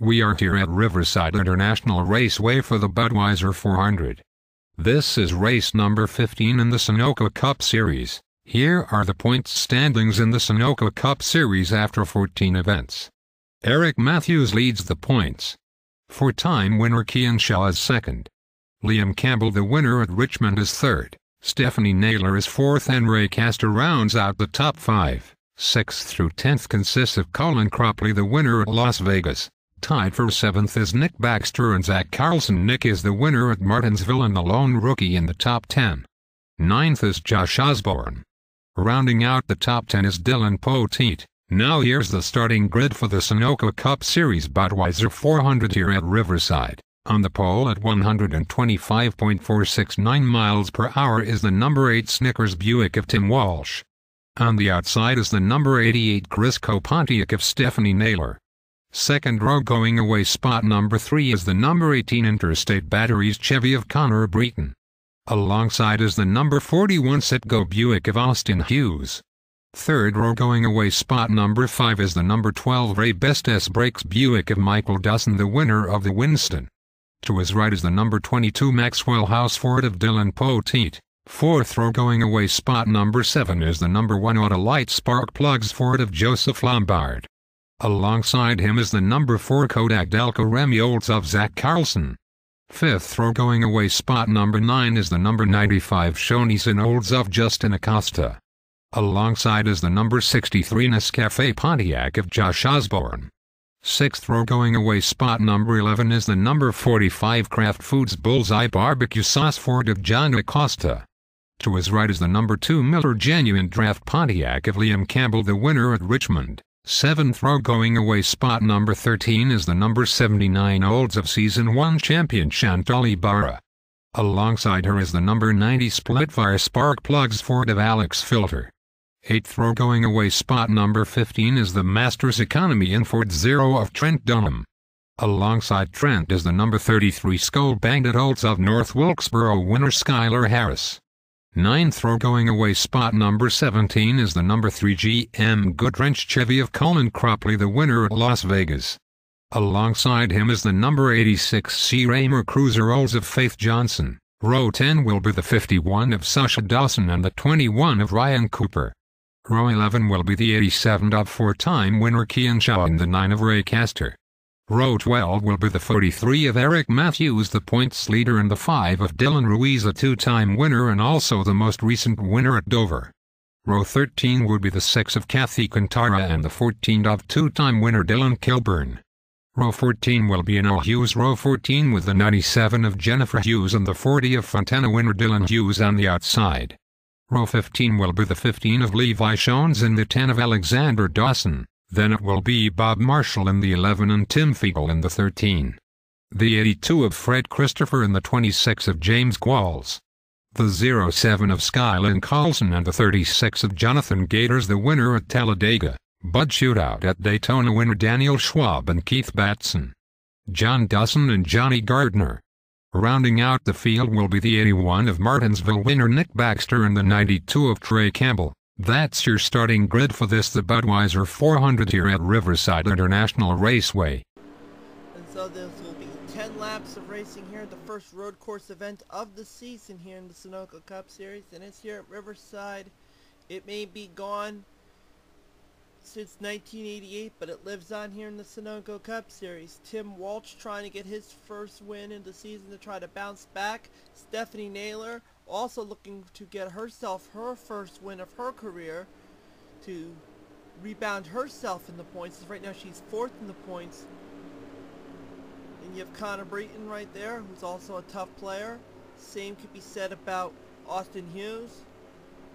We are here at Riverside International Raceway for the Budweiser 400. This is race number 15 in the Sunoco Cup Series. Here are the points standings in the Sunoco Cup Series after 14 events. Eric Matthews leads the points. Four-time winner Kian Shaw is second. Liam Campbell, the winner at Richmond, is third. Stephanie Naylor is fourth, and Ray Castor rounds out the top five. 6th through 10th consists of Colin Cropley, the winner at Las Vegas. Tied for 7th is Nick Baxter and Zach Carlson. Nick is the winner at Martinsville and the lone rookie in the top 10. 9th is Josh Osborne. Rounding out the top 10 is Dylan Poteet. Now here's the starting grid for the Sunoco Cup Series Budweiser 400 here at Riverside. On the pole at 125.469 miles per hour is the number 8 Snickers Buick of Tim Walsh. On the outside is the number 88 Crisco Pontiac of Stephanie Naylor. Second row going away spot number 3 is the number 18 Interstate Batteries Chevy of Connor Breton. Alongside is the number 41 Citgo Buick of Austin Hughes. Third row going away spot number 5 is the number 12 Ray Best S Brakes Buick of Michael Dustin, the winner of the Winston. To his right is the number 22 Maxwell House Ford of Dylan Poteet. Fourth row going away spot number 7 is the number 1 Autolite Spark Plugs Ford of Joseph Lombard. Alongside him is the number 4 Kodak Delco Remy Olds of Zach Carlson. Fifth row going away spot number 9 is the number 95 Shoneyson Olds of Justin Acosta. Alongside is the number 63 Nescafe Pontiac of Josh Osborne. Sixth row going away spot number 11 is the number 45 Kraft Foods Bullseye Barbecue Sauce Ford of John Acosta. To his right is the number 2 Miller Genuine Draft Pontiac of Liam Campbell, the winner at Richmond. Seventh row going away spot number 13 is the number 79 Olds of Season 1 champion Chantal Ibarra. Alongside her is the number 90 Splitfire Spark Plugs Ford of Alex Filter. Eighth row going away spot number 15 is the Masters Economy in Ford Zero of Trent Dunham. Alongside Trent is the number 33 Skull Bandit Olds of North Wilkesboro winner Skylar Harris. Ninth row going away spot number 17 is the number 3 GM Goodwrench Chevy of Colin Cropley, the winner at Las Vegas. Alongside him is the number 86 C Raymer Cruiser Olds of Faith Johnson. Row 10 will be the 51 of Sasha Dawson and the 21 of Ryan Cooper. Row 11 will be the 87 of four-time winner Kian Shaw and the 9 of Ray Castor. Row 12 will be the 43 of Eric Matthews, the points leader, and the 5 of Dylan Ruiz, a two-time winner and also the most recent winner at Dover. Row 13 will be the 6 of Kathy Cantara and the 14 of two-time winner Dylan Kilburn. Row 14 will be an Al Hughes Row 14 with the 97 of Jennifer Hughes and the 40 of Fontana winner Dylan Hughes on the outside. Row 15 will be the 15 of Levi Shones and the 10 of Alexander Dawson. Then it will be Bob Marshall in the 11 and Tim Fiegel in the 13. The 82 of Fred Christopher and the 26 of James Qualls. The 07 of Skylin Carlson and the 36 of Jonathan Gators, the winner at Talladega. Bud Shootout at Daytona winner Daniel Schwab and Keith Batson. John Dawson and Johnny Gardner. Rounding out the field will be the 81 of Martinsville winner Nick Baxter and the 92 of Trey Campbell. That's your starting grid for the Budweiser 400 here at Riverside International Raceway. And so this will be 10 laps of racing here at the first road course event of the season here in the Sunoco Cup Series. And it's here at Riverside. It may be gone since 1988, but it lives on here in the Sunoco Cup Series. Tim Walsh trying to get his first win in the season to try to bounce back. Stephanie Naylor also looking to get herself her first win of her career to rebound herself in the points. Right now she's 4th in the points. And you have Connor Breton right there, who's also a tough player. Same could be said about Austin Hughes.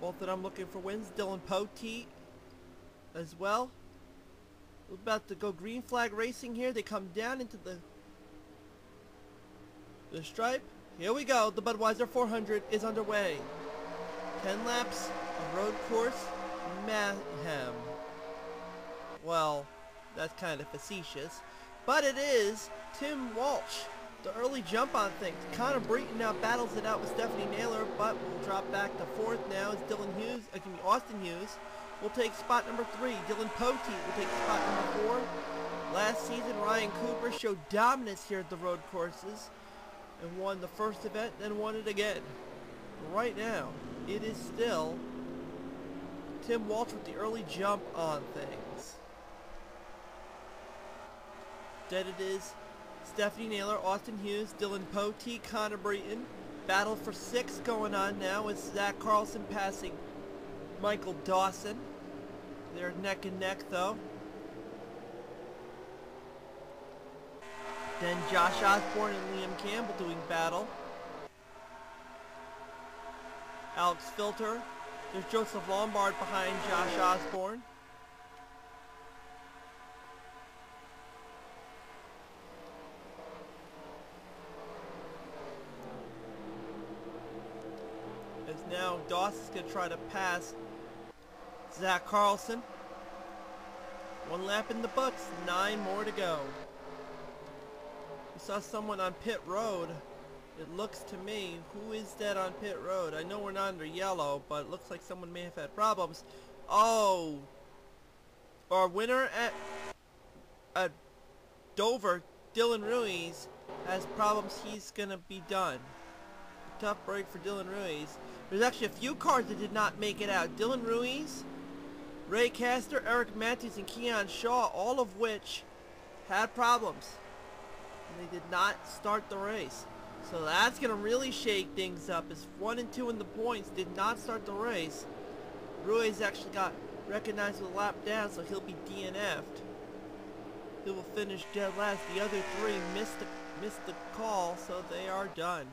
Both of them looking for wins. Dylan Poteet as well. We're about to go green flag racing here. They come down into the stripe. Here we go. The Budweiser 400 is underway. 10 laps of road course mayhem. Well, that's kind of facetious, but it is Tim Walsh. The early jump on things. Connor Breton now battles it out with Stephanie Naylor, but will drop back to 4th now as Austin Hughes will take spot number 3. Dylan Poteet will take spot number 4. Last season, Ryan Cooper showed dominance here at the road courses and won the first event, then won it again. Right now, it is still Tim Walsh with the early jump on things. Then it is Stephanie Naylor, Austin Hughes, Dylan Poteet, Connor Breton. Battle for 6 going on now with Zach Carlson passing Michael Dawson. They're neck and neck though. Then Josh Osborne and Liam Campbell doing battle. Alex Filter. There's Joseph Lombard behind Josh Osborne. As now Dawson's going to try to pass Zach Carlson. 1 lap in the books, 9 more to go. We saw someone on pit road. It looks to me, who is that on pit road? I know we're not under yellow, but it looks like someone may have had problems. Oh, our winner at Dover, Dylan Ruiz, has problems. He's gonna be done. Tough break for Dylan Ruiz. There's actually a few cars that did not make it out. Dylan Ruiz, Ray Castor, Eric Matthews, and Keon Shaw, all of which had problems. And they did not start the race. So that's going to really shake things up, as 1 and 2 in the points did not start the race. Ruiz actually got recognized with a lap down, so he'll be DNF'd. He will finish dead last. The other 3 missed the call, so they are done.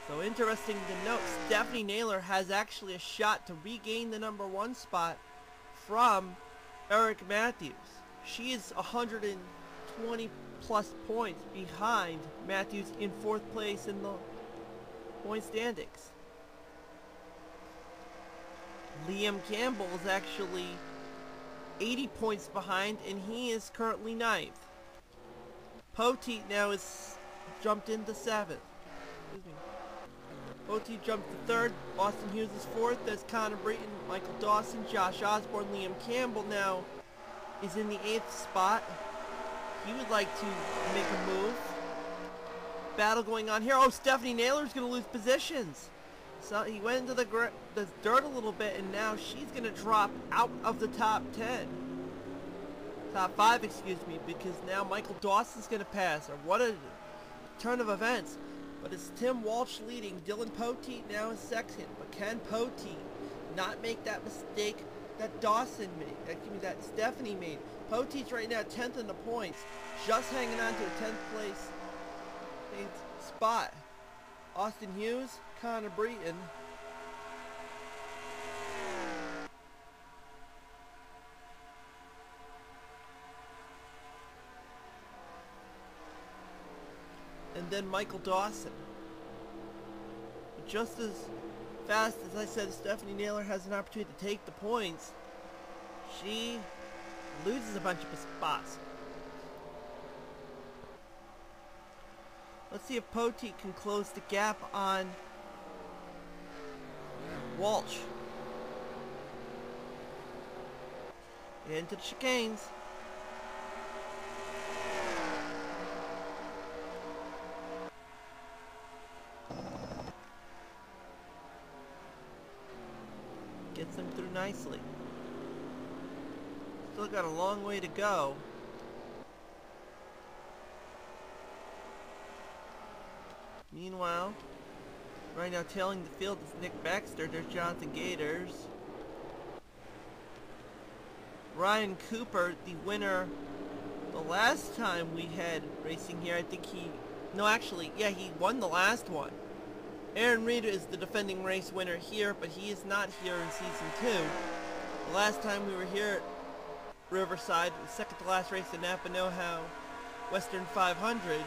So interesting to note, Stephanie Naylor has actually a shot to regain the #1 spot from Eric Matthews. She is 120 plus points behind Matthews in 4th place in the point standings. Liam Campbell is actually 80 points behind, and he is currently 9th. Poteet now is jumped into 7th. Poteet jumped to 3rd. Austin Hughes is 4th. There's Connor Breton, Michael Dawson, Josh Osborne. Liam Campbell now is in the 8th spot. He would like to make a move. Battle going on here. Oh, Stephanie Naylor's going to lose positions. So he went into the dirt a little bit, and now she's going to drop out of the top 10. Top 5, excuse me, because now Michael Dawson's going to pass her. What a turn of events. But it's Tim Walsh leading. Dylan Poteet now is 2nd. But can Poteet not make that mistake that Dawson made? Excuse me, that Stephanie made. Poteet's right now 10th in the points. Just hanging on to a 10th place spot. Austin Hughes, Connor Breton. And then Michael Dawson. But just as fast as I said Stephanie Naylor has an opportunity to take the points, she loses a bunch of spots. Let's see if Poteet can close the gap on Walsh. Into the chicanes. Gets them through nicely. Still got a long way to go. Meanwhile, right now tailing the field is Nick Baxter. There's Jonathan Gators. Ryan Cooper, the winner the last time we had racing here. I think he won the last one. Aaron Reed is the defending race winner here, but he is not here in Season 2. The last time we were here at Riverside, the second to last race in Napa Know-How Western 500,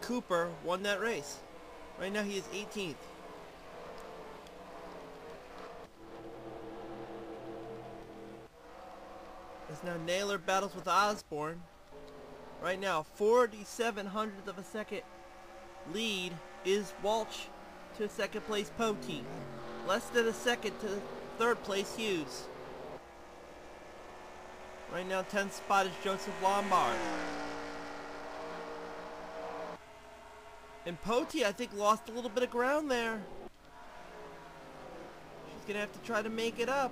Cooper won that race. Right now he is 18th. As now Naylor battles with Osborne. Right now, 47/100th of a second lead is Walsh to 2nd place Poteet. Less than a second to Third place, Hughes. Right now, 10th spot is Joseph Lombard. And Poti, I think, lost a little bit of ground there. She's going to have to try to make it up.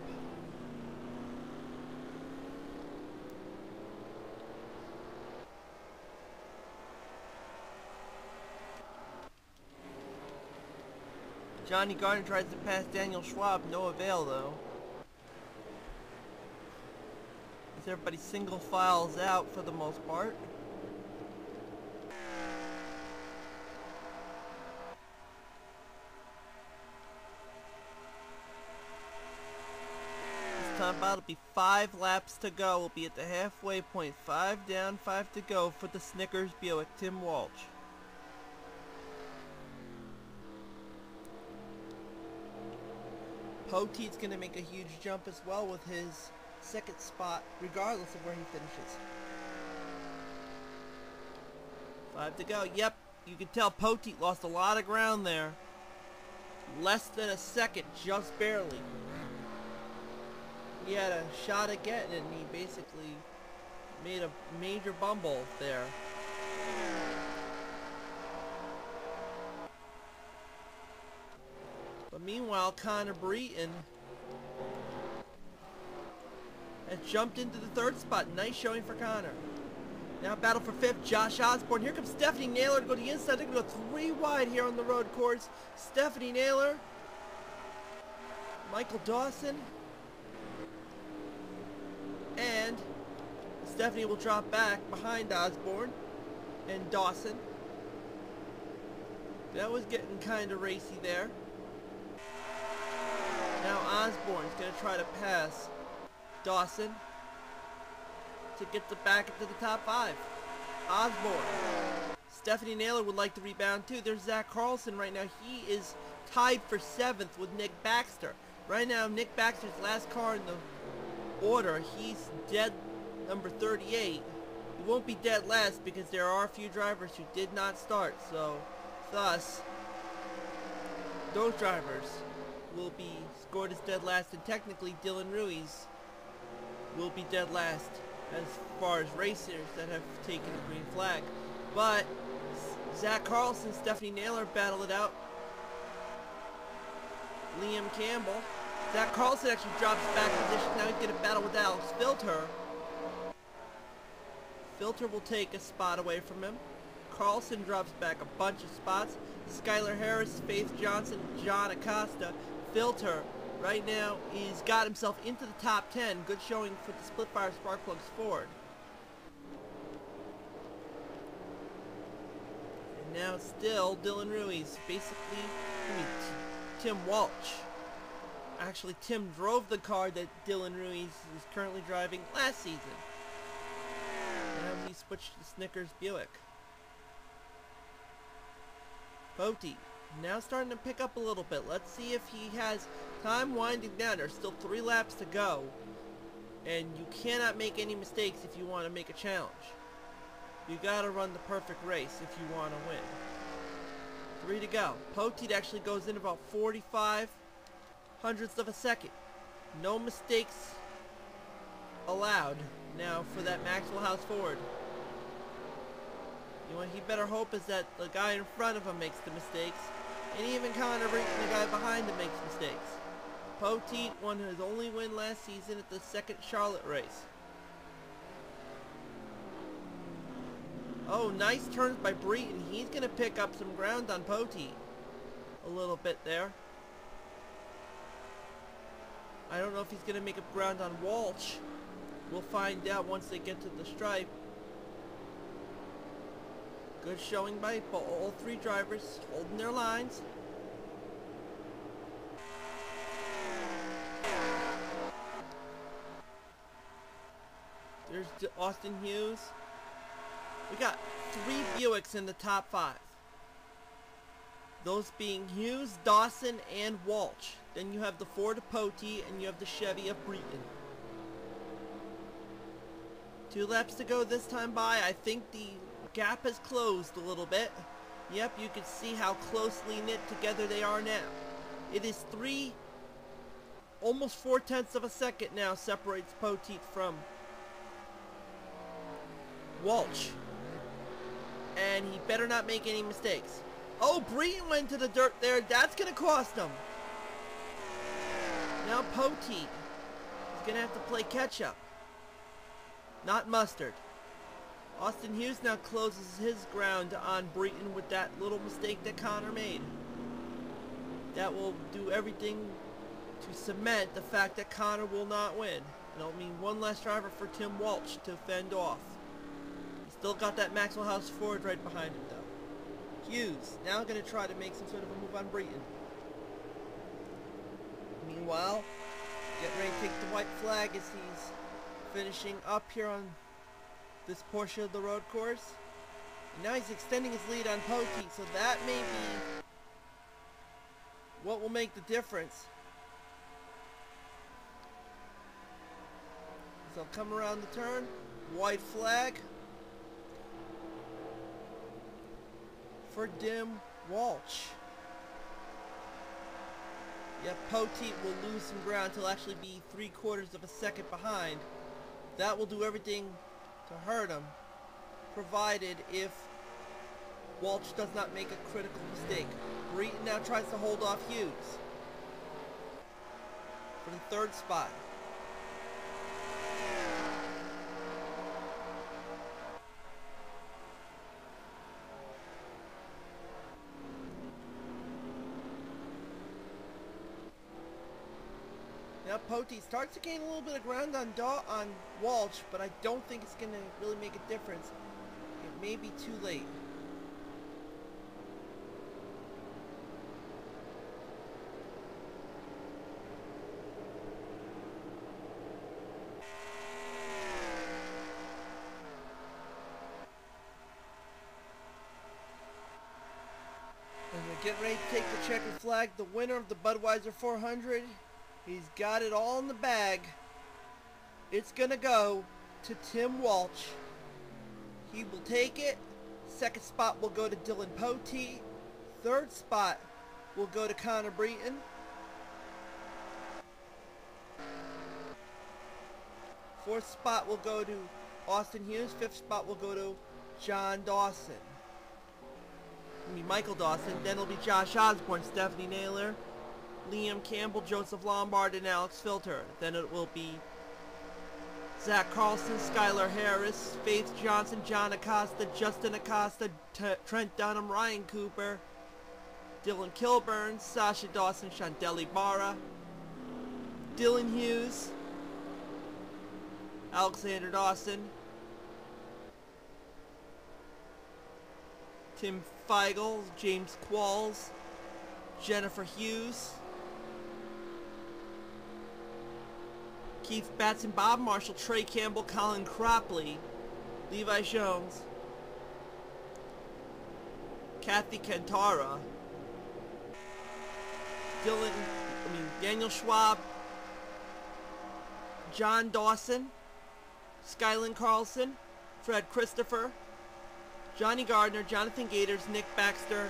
Johnny Gardner tries to pass Daniel Schwab, no avail though. As everybody single files out for the most part. This time about it'll be 5 laps to go. We'll be at the halfway point. 5 down, 5 to go for the Snickers Buick, Tim Walsh. Poteet's going to make a huge jump as well with his second spot, regardless of where he finishes. 5 to go. Yep, you can tell Poteet lost a lot of ground there. Less than a second, just barely. He had a shot at getting it, and he basically made a major bumble there. But meanwhile, Connor Breton has jumped into the 3rd spot. Nice showing for Connor. Now battle for 5th, Josh Osborne. Here comes Stephanie Naylor to go to the inside. They're going to go 3 wide here on the road course. Stephanie Naylor, Michael Dawson, and Stephanie will drop back behind Osborne and Dawson. That was getting kind of racy there. Now Osborne's going to try to pass Dawson to get back into the top 5. Osborne. Stephanie Naylor would like to rebound too. There's Zach Carlson right now. He is tied for 7th with Nick Baxter. Right now, Nick Baxter's last car in the order. He's dead number 38. He won't be dead last because there are a few drivers who did not start. So, thus, those drivers will be scored as dead last, and technically Dylan Ruiz will be dead last as far as racers that have taken the green flag. But Zach Carlson, Stephanie Naylor battle it out. Liam Campbell. Zach Carlson actually drops back position. Now he's going to battle with Alex Filter. Filter will take a spot away from him. Carlson drops back a bunch of spots. Skylar Harris, Faith Johnson, John Acosta. Filter right now he's got himself into the top 10. Good showing for the split fire spark plugs Ford. And now still Dylan Ruiz, basically Tim Walsh. Actually, Tim drove the car that Dylan Ruiz is currently driving last season. Now he switched to Snickers Buick. Poti now starting to pick up a little bit. Let's see if he has time winding down. There's still 3 laps to go. And you cannot make any mistakes if you want to make a challenge. You gotta run the perfect race if you want to win. 3 to go. Poti actually goes in about 45 hundredths of a second. No mistakes allowed now for that Maxwell House Ford. What he better hope is that the guy in front of him makes the mistakes, and even Connor Breton, the guy behind him, makes mistakes. Poteet won his only win last season at the 2nd Charlotte race. Oh, nice turns by Breton. He's going to pick up some ground on Poteet a little bit there. I don't know if he's going to make up ground on Walsh. We'll find out once they get to the stripe. Good showing by all 3 drivers, holding their lines. There's Austin Hughes. We got 3 Buicks in the top 5. Those being Hughes, Dawson, and Walsh. Then you have the Ford of Poteet, and you have the Chevy of Breton. 2 laps to go this time by. I think the gap has closed a little bit. Yep, you can see how closely knit together they are now. It is 3 Almost 4/10 of a second now separates Poteet from Walsh. And he better not make any mistakes. Oh, Breton went to the dirt there. That's going to cost him. Now Poteet is going to have to play catch-up. Not mustard. Austin Hughes now closes his ground on Breton with that little mistake that Connor made. That will do everything to cement the fact that Connor will not win. And it'll mean one less driver for Tim Walsh to fend off. He's still got that Maxwell House Ford right behind him though. Hughes now going to try to make some sort of a move on Breton. Meanwhile, getting ready to take the white flag as he's finishing up here on this portion of the road course. And now he's extending his lead on Poteet, so that may be what will make the difference. So I'll come around the turn, white flag for Tim Walsh. Yep, Poteet will lose some ground till actually be 3/4 of a second behind. That will do everything to hurt him, provided if Walsh does not make a critical mistake. Breton now tries to hold off Hughes for the third spot. Now Poteet starts to gain a little bit of ground on Walsh, but I don't think it's going to really make a difference. It may be too late. And we get ready to take the checkered flag, the winner of the Budweiser 400. He's got it all in the bag. It's gonna go to Tim Walsh. He will take it. Second spot will go to Dylan Poteet. Third spot will go to Connor Breton. Fourth spot will go to Austin Hughes. Fifth spot will go to John Dawson. Michael Dawson. Then it'll be Josh Osborne, Stephanie Naylor, Liam Campbell, Joseph Lombard, and Alex Filter. Then it will be Zach Carlson, Skylar Harris, Faith Johnson, John Acosta, Justin Acosta, Trent Dunham, Ryan Cooper, Dylan Kilburn, Sasha Dawson, Shanteli Barra, Dylan Hughes, Alexander Dawson, Tim Feigl, James Qualls, Jennifer Hughes, Keith Batson, Bob Marshall, Trey Campbell, Colin Cropley, Levi Jones, Kathy Kantara, Daniel Schwab, John Dawson, Skyland Carlson, Fred Christopher, Johnny Gardner, Jonathan Gators, Nick Baxter,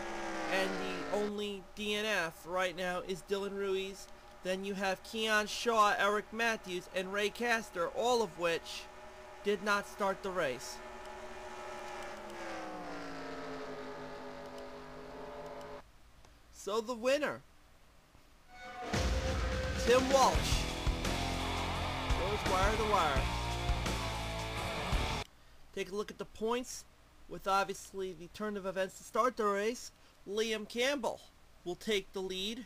and the only DNF right now is Dylan Ruiz. Then you have Keon Shaw, Eric Matthews, and Ray Castor, all of which did not start the race. So the winner, Tim Walsh, goes wire to wire. Take a look at the points, with obviously the turn of events to start the race. Liam Campbell will take the lead.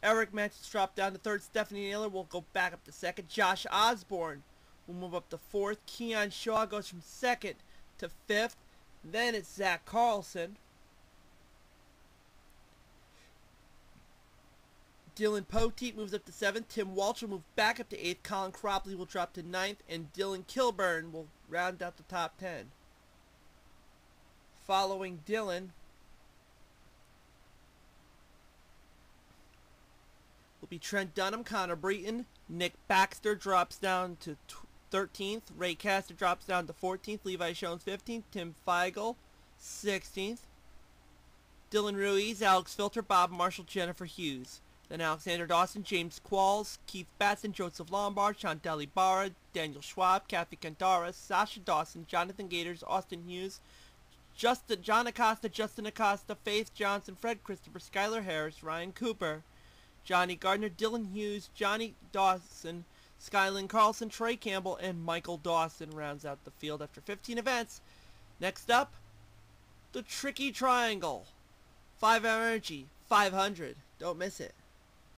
Eric Matthews dropped down to third. Stephanie Naylor will go back up to second. Josh Osborne will move up to fourth. Keon Shaw goes from second to fifth. Then it's Zach Carlson. Dylan Poteet moves up to seventh. Tim Walsh will move back up to eighth. Colin Cropley will drop to ninth. And Dylan Kilburn will round out the top 10. Following Dylan will be Trent Dunham, Connor Breton, Nick Baxter drops down to 13th, Ray Castor drops down to 14th, Levi Jones 15th, Tim Feigl 16th, Dylan Ruiz, Alex Filter, Bob Marshall, Jennifer Hughes. Then Alexander Dawson, James Qualls, Keith Batson, Joseph Lombard, Chantal Ibarra, Daniel Schwab, Kathy Cantaras, Sasha Dawson, Jonathan Gators, Austin Hughes, John Acosta, Justin Acosta, Faith Johnson, Fred Christopher, Skylar Harris, Ryan Cooper, Johnny Gardner, Dylan Hughes, Johnny Dawson, Skylin Carlson, Trey Campbell, and Michael Dawson rounds out the field after 15 events. Next up, the Tricky Triangle. 5 Hour Energy, 500. Don't miss it.